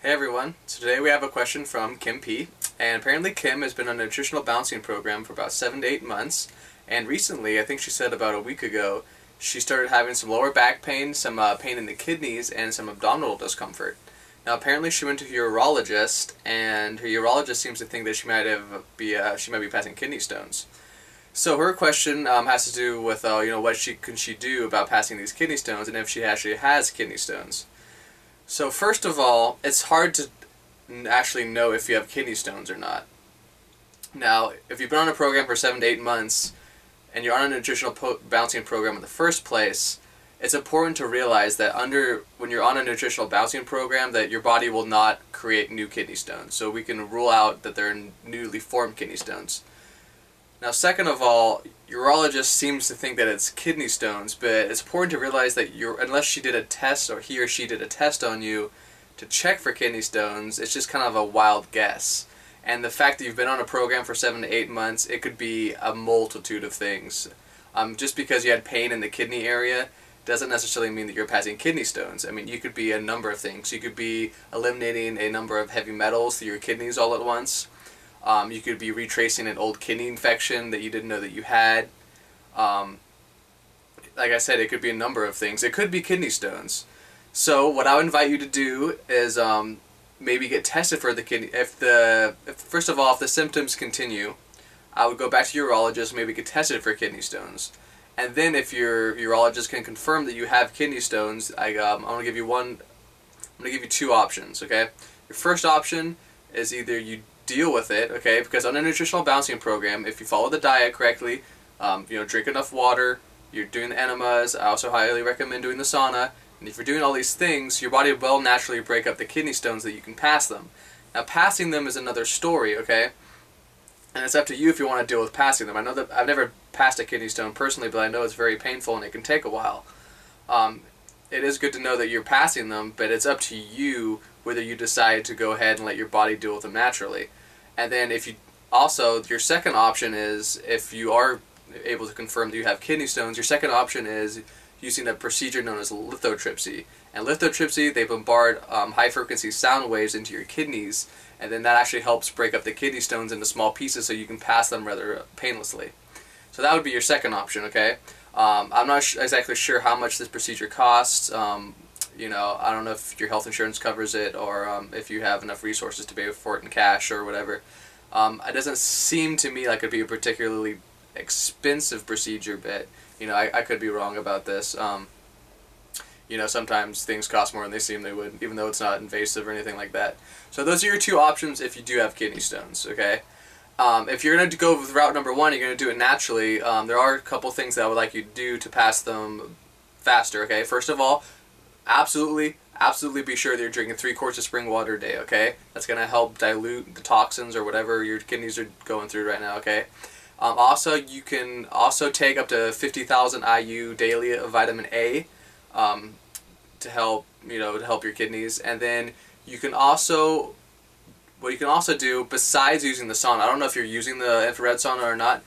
Hey everyone, so today we have a question from Kim P. And apparently Kim has been on a nutritional balancing program for about 7 to 8 months. And recently, I think she said about a week ago, she started having some lower back pain, some pain in the kidneys, and some abdominal discomfort. Now apparently she went to a urologist, and her urologist seems to think that she might be passing kidney stones. So her question has to do with what can she do about passing these kidney stones, and if she actually has kidney stones. So first of all, it's hard to actually know if you have kidney stones or not. Now, if you've been on a program for 7 to 8 months and you're on a nutritional balancing program in the first place, it's important to realize that when you're on a nutritional balancing program, that your body will not create new kidney stones. So we can rule out that they're newly formed kidney stones. Now, second of all, urologist seems to think that it's kidney stones, but it's important to realize that unless she did a test, or he or she did a test on you to check for kidney stones, it's just kind of a wild guess. And the fact that you've been on a program for 7 to 8 months, it could be a multitude of things. Just because you had pain in the kidney area doesn't necessarily mean that you're passing kidney stones. I mean, you could be a number of things. You could be eliminating a number of heavy metals through your kidneys all at once. You could be retracing an old kidney infection that you didn't know that you had. Like I said, it could be a number of things. It could be kidney stones. So what I would invite you to do is maybe get tested for the kidney. First of all, if the symptoms continue, I would go back to your urologist, maybe get tested for kidney stones. And then if your urologist can confirm that you have kidney stones, I'm going to give you two options, okay? Your first option is either you deal with it, okay, because on a nutritional balancing program, if you follow the diet correctly, drink enough water, you're doing the enemas, I also highly recommend doing the sauna, and if you're doing all these things, your body will naturally break up the kidney stones that you can pass them. Now, passing them is another story, okay, and it's up to you if you want to deal with passing them. I know that I've never passed a kidney stone personally, but I know it's very painful and it can take a while. It is good to know that you're passing them, but it's up to you whether you decide to go ahead and let your body deal with them naturally. And then your second option is, if you are able to confirm that you have kidney stones, your second option is using a procedure known as lithotripsy. And lithotripsy, they bombard high-frequency sound waves into your kidneys, and then that actually helps break up the kidney stones into small pieces so you can pass them rather painlessly. So that would be your second option, okay? I'm not exactly sure how much this procedure costs. I don't know if your health insurance covers it, or if you have enough resources to pay for it in cash or whatever. It doesn't seem to me like it'd be a particularly expensive procedure, but I could be wrong about this. Sometimes things cost more than they seem they would, even though it's not invasive or anything like that. So those are your two options if you do have kidney stones, okay? If you're going to go with route number one, you're going to do it naturally. There are a couple things that I would like you to do to pass them faster, okay? First of all, absolutely be sure that you're drinking 3 quarts of spring water a day, okay? That's going to help dilute the toxins or whatever your kidneys are going through right now, okay? Also, you can also take up to 50,000 IU daily of vitamin A to help your kidneys. And then what you can also do, besides using the sauna, I don't know if you're using the infrared sauna or not,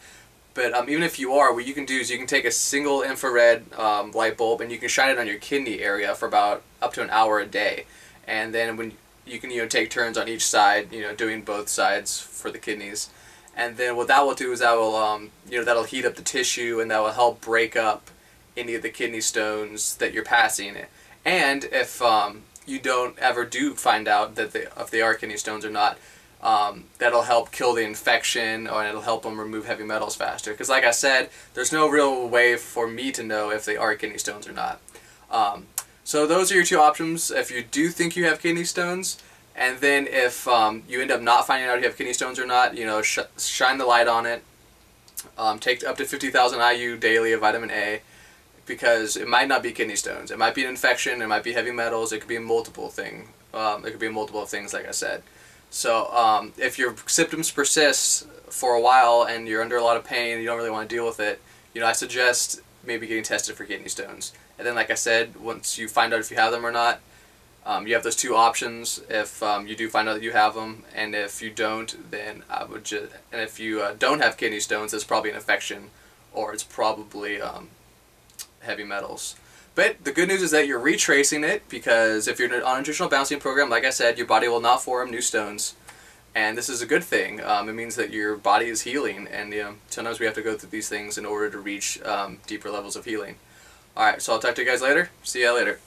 but even if you are, what you can do is you can take a single infrared light bulb and you can shine it on your kidney area for about up to an hour a day. And then when you can take turns on each side, doing both sides for the kidneys. And then what that will do is that will that'll heat up the tissue, and that will help break up any of the kidney stones that you're passing. And if you don't ever do find out that if they are kidney stones or not, that'll help kill the infection, or it'll help them remove heavy metals faster. Because like I said, there's no real way for me to know if they are kidney stones or not. So those are your two options if you do think you have kidney stones. And then if you end up not finding out if you have kidney stones or not, shine the light on it. Take up to 50,000 IU daily of vitamin A, because it might not be kidney stones. It might be an infection. It might be heavy metals. It could be a multiple thing. It could be a multiple of things, like I said. So if your symptoms persist for a while and you're under a lot of pain and you don't really want to deal with it, I suggest maybe getting tested for kidney stones. And then, like I said, once you find out if you have them or not, you have those two options. If you do find out that you have them, and if you don't, then and if you don't have kidney stones, it's probably an infection, or it's probably heavy metals. But the good news is that you're retracing it, because if you're on a nutritional balancing program, like I said, your body will not form new stones. And this is a good thing. It means that your body is healing, and sometimes we have to go through these things in order to reach deeper levels of healing. Alright, so I'll talk to you guys later. See ya later.